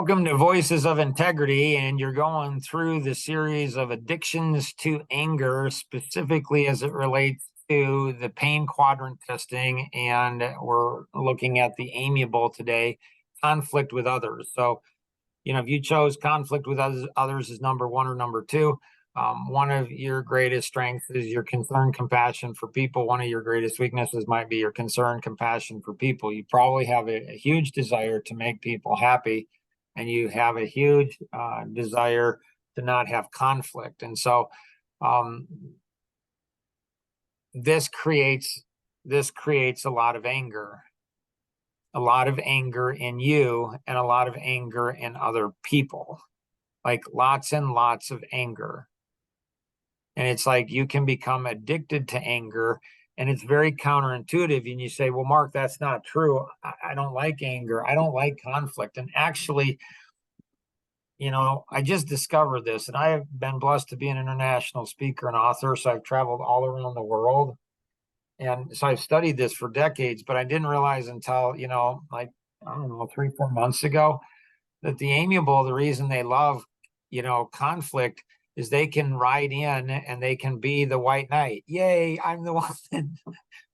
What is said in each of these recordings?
Welcome to Voices of Integrity, and you're going through the series of addictions to anger, specifically as it relates to the pain quadrant testing, and we're looking at the Amiable today, conflict with others. So, if you chose conflict with others as number one or number two, one of your greatest strengths is your concern, compassion for people. One of your greatest weaknesses might be your concern, compassion for people. You probably have a huge desire to make people happy, and you have a huge desire to not have conflict. And so um, this creates a lot of anger, in you and a lot of anger in other people, like lots and lots of anger. And it's like you can become addicted to anger, and it's very counterintuitive. And you say, well, Mark, that's not true. I don't like anger. I don't like conflict. And actually, I just discovered this, and I have been blessed to be an international speaker and author. So I've traveled all around the world. And so I've studied this for decades, but I didn't realize until, like, I don't know, 3, 4 months ago, that the amiable, the reason they love, conflict is they can ride in and they can be the white knight. Yay, I'm the one that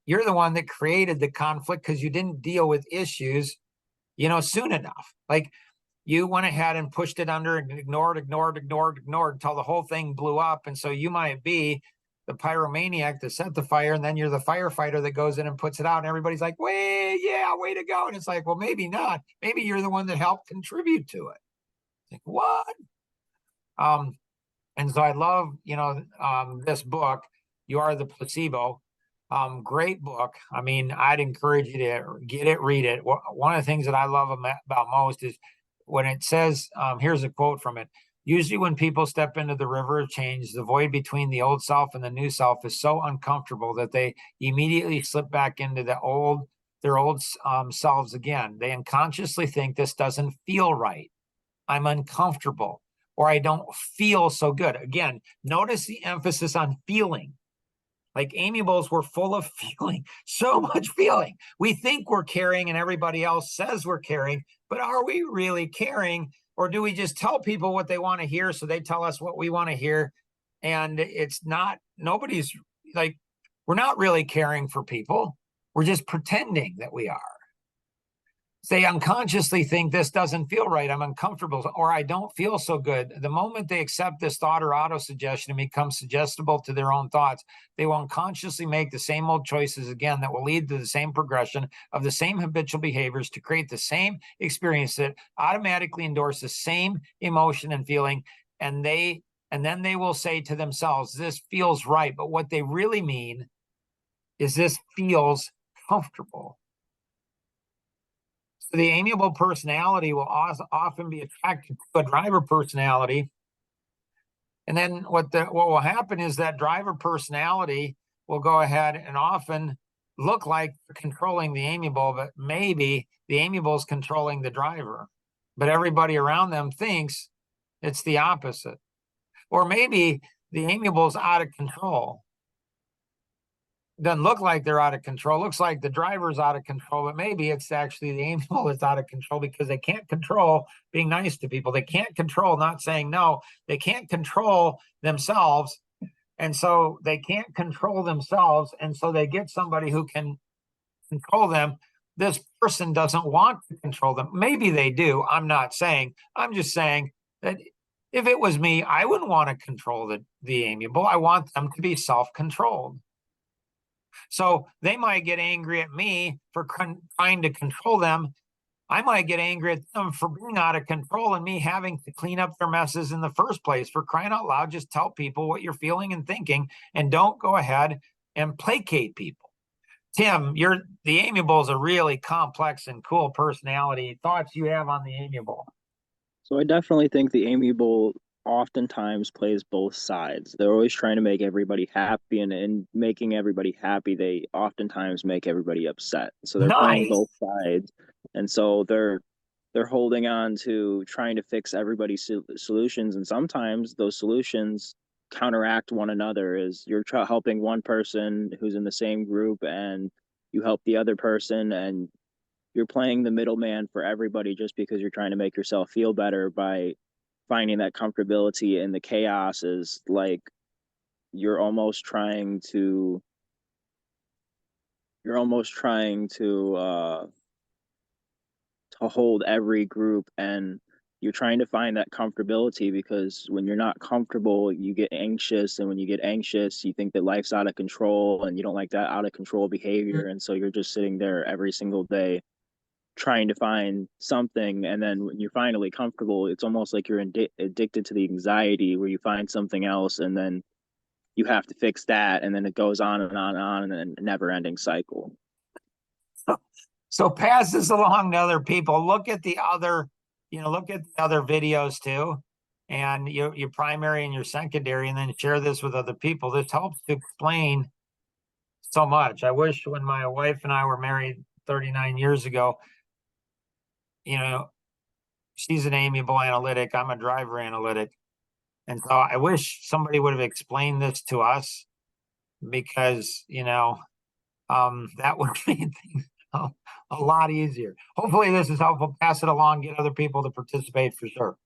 you're the one that created the conflict because you didn't deal with issues, soon enough. Like, you went ahead and pushed it under and ignored until the whole thing blew up. And so you might be the pyromaniac that set the fire, and then you're the firefighter that goes in and puts it out. And everybody's like, way to go. And it's like, well, maybe not. Maybe you're the one that helped contribute to it. Like, what? And so I love, this book, You Are the Placebo. Great book. I mean, I'd encourage you to get it, read it. One of the things that I love about most is when it says, here's a quote from it. Usually when people step into the river of change, the void between the old self and the new self is so uncomfortable that they immediately slip back into their old selves again. They unconsciously think, this doesn't feel right. I'm uncomfortable, or I don't feel so good. Again, notice the emphasis on feeling. Like, amiables were full of feeling, so much feeling. We think we're caring and everybody else says we're caring, but are we really caring? Or do we just tell people what they want to hear so they tell us what we want to hear? And it's not, nobody's like, we're not really caring for people. We're just pretending that we are. They unconsciously think, this doesn't feel right. I'm uncomfortable, or I don't feel so good. The moment they accept this thought or auto-suggestion and become suggestible to their own thoughts, they will unconsciously make the same old choices again that will lead to the same progression of the same habitual behaviors to create the same experience that automatically endorse the same emotion and feeling. And then they will say to themselves, this feels right. But what they really mean is, this feels comfortable. The amiable personality will often be attracted to a driver personality. And then what will happen is that driver personality will go ahead and often look like controlling the amiable, but maybe the amiable is controlling the driver. But everybody around them thinks it's the opposite. Or maybe the amiable is out of control. Doesn't look like they're out of control. Looks like the driver's out of control, but maybe it's actually the amiable that's out of control because they can't control being nice to people. They can't control not saying no. They can't control themselves. And so they can't control themselves. And so they get somebody who can control them. This person doesn't want to control them. Maybe they do. I'm not saying. I'm just saying that if it was me, I wouldn't want to control the amiable. I want them to be self-controlled. So they might get angry at me for trying to control them. I might get angry at them for being out of control and me having to clean up their messes in the first place. For crying out loud, just tell people what you're feeling and thinking, and don't go ahead and placate people. Tim, the amiable is a really complex and cool personality. Thoughts you have on the amiable? So I definitely think the amiable oftentimes plays both sides. They're always trying to make everybody happy, and in making everybody happy, they oftentimes make everybody upset. So they're playing Nice. both sides, and so they're holding on to trying to fix everybody's solutions, and sometimes those solutions counteract one another. Is you're helping one person who's in the same group, and you help the other person, and you're playing the middleman for everybody just because you're trying to make yourself feel better by finding that comfortability in the chaos. Is like you're almost trying to you're almost trying to hold every group, and you're trying to find that comfortability, because when you're not comfortable you get anxious, and when you get anxious you think that life's out of control, and you don't like that out of control behavior, and so you're just sitting there every single day trying to find something. And then when you're finally comfortable, it's almost like you're addicted to the anxiety, where you find something else and then you have to fix that, and then it goes on and on and on, and then a never ending cycle. So pass this along to other people. Look at the other, look at the other videos too, and your primary and your secondary, and then share this with other people. This helps to explain so much. I wish when my wife and I were married 39 years ago, you know, she's an amiable analytic, I'm a driver analytic. And so I wish somebody would have explained this to us, because, that would make things a lot easier. Hopefully this is helpful. Pass it along, get other people to participate for sure.